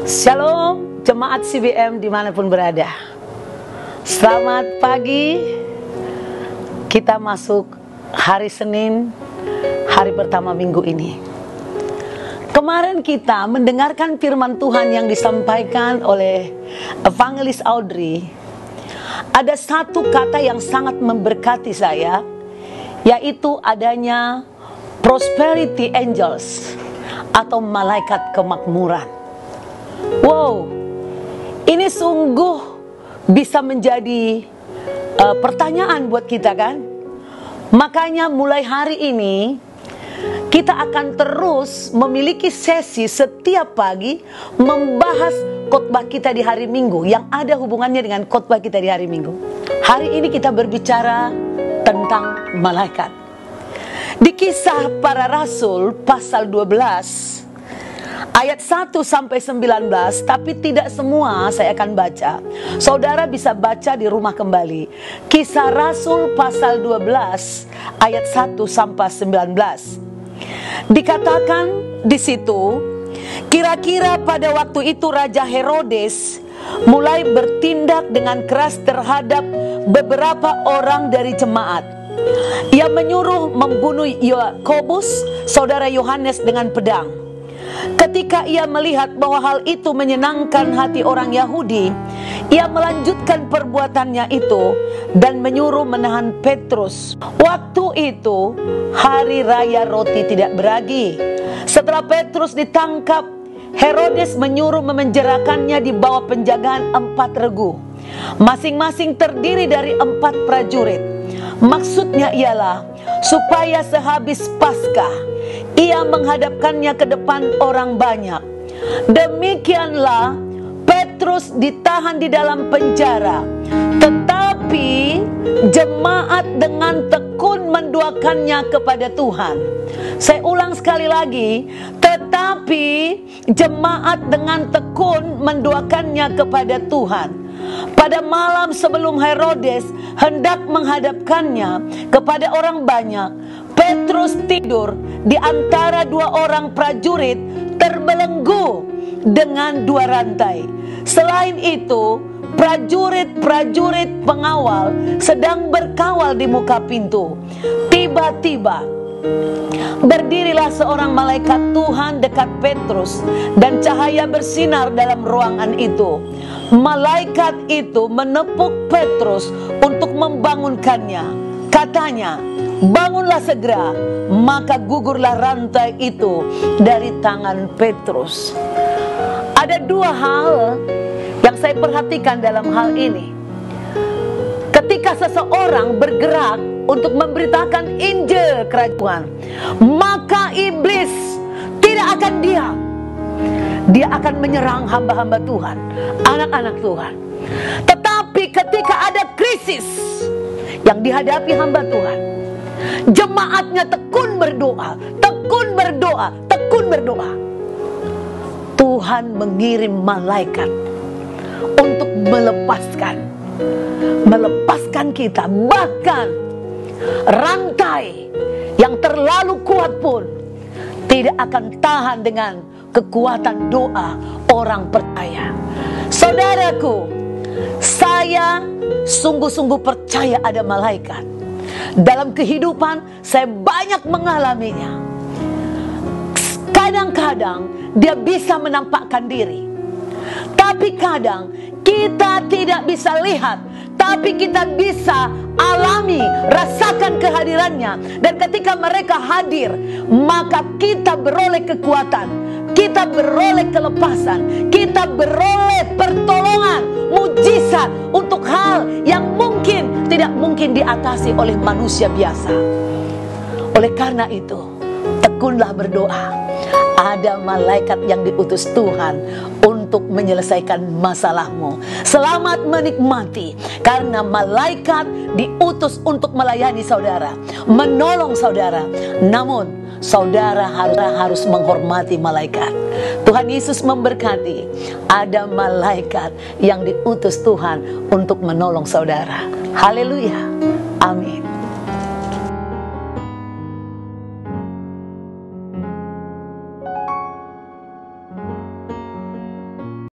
Shalom jemaat CBM dimanapun berada. Selamat pagi. Kita masuk hari Senin, hari pertama minggu ini. Kemarin kita mendengarkan firman Tuhan yang disampaikan oleh Evangelis Audrey. Ada satu kata yang sangat memberkati saya, yaitu adanya prosperity angels atau malaikat kemakmuran. Wow, ini sungguh bisa menjadi pertanyaan buat kita kan? Makanya mulai hari ini kita akan terus memiliki sesi setiap pagi membahas khotbah kita di hari Minggu yang ada hubungannya dengan khotbah kita di hari Minggu. Hari ini kita berbicara tentang malaikat. Di Kisah Para Rasul pasal 12 ayat 1 sampai 19, tapi tidak semua saya akan baca. Saudara bisa baca di rumah kembali. Kisah Rasul pasal 12 ayat 1 sampai 19. Dikatakan di situ, kira-kira pada waktu itu Raja Herodes mulai bertindak dengan keras terhadap beberapa orang dari jemaat. Ia menyuruh membunuh Yakobus, saudara Yohanes, dengan pedang. Ketika ia melihat bahwa hal itu menyenangkan hati orang Yahudi, ia melanjutkan perbuatannya itu dan menyuruh menahan Petrus. Waktu itu hari raya roti tidak beragi. Setelah Petrus ditangkap, Herodes menyuruh memenjarakannya di bawah penjagaan 4 regu, masing-masing terdiri dari 4 prajurit. Maksudnya ialah supaya sehabis Paskah ia menghadapkannya ke depan orang banyak. Demikianlah Petrus ditahan di dalam penjara, tetapi jemaat dengan tekun mendoakannya kepada Tuhan. Saya ulang sekali lagi, tetapi jemaat dengan tekun mendoakannya kepada Tuhan. Pada malam sebelum Herodes hendak menghadapkannya kepada orang banyak, Petrus tidur di antara 2 orang prajurit terbelenggu dengan 2 rantai. Selain itu, prajurit-prajurit pengawal sedang berkawal di muka pintu. Tiba-tiba berdirilah seorang malaikat Tuhan dekat Petrus dan cahaya bersinar dalam ruangan itu. Malaikat itu menepuk Petrus untuk membangunkannya. Katanya, "Bangunlah segera." Maka gugurlah rantai itu dari tangan Petrus. Ada 2 hal yang saya perhatikan dalam hal ini. Ketika seseorang bergerak untuk memberitakan Injil kerajaan, maka iblis tidak akan diam. Dia akan menyerang hamba-hamba Tuhan, anak-anak Tuhan. Tetapi ketika ada krisis yang dihadapi hamba Tuhan, jemaatnya tekun berdoa, tekun berdoa, tekun berdoa. Tuhan mengirim malaikat untuk melepaskan kita. Bahkan rantai yang terlalu kuat pun tidak akan tahan dengan kekuatan doa orang percaya. Saudaraku, saya sungguh-sungguh percaya ada malaikat. Dalam kehidupan saya banyak mengalaminya. Kadang-kadang dia bisa menampakkan diri, tapi kadang kita tidak bisa lihat, tapi kita bisa alami, rasakan kehadirannya. Dan ketika mereka hadir, maka kita beroleh kekuatan, kita beroleh kelepasan, kita beroleh pertolongan, mujizat untuk hal yang mungkin tidak mungkin diatasi oleh manusia biasa. Oleh karena itu, tekunlah berdoa. Ada malaikat yang diutus Tuhan untuk menyelesaikan masalahmu. Selamat menikmati, karena malaikat diutus untuk melayani saudara, menolong saudara. Namun saudara harus menghormati malaikat. Tuhan Yesus memberkati. Ada malaikat yang diutus Tuhan untuk menolong saudara. Haleluya. Amin.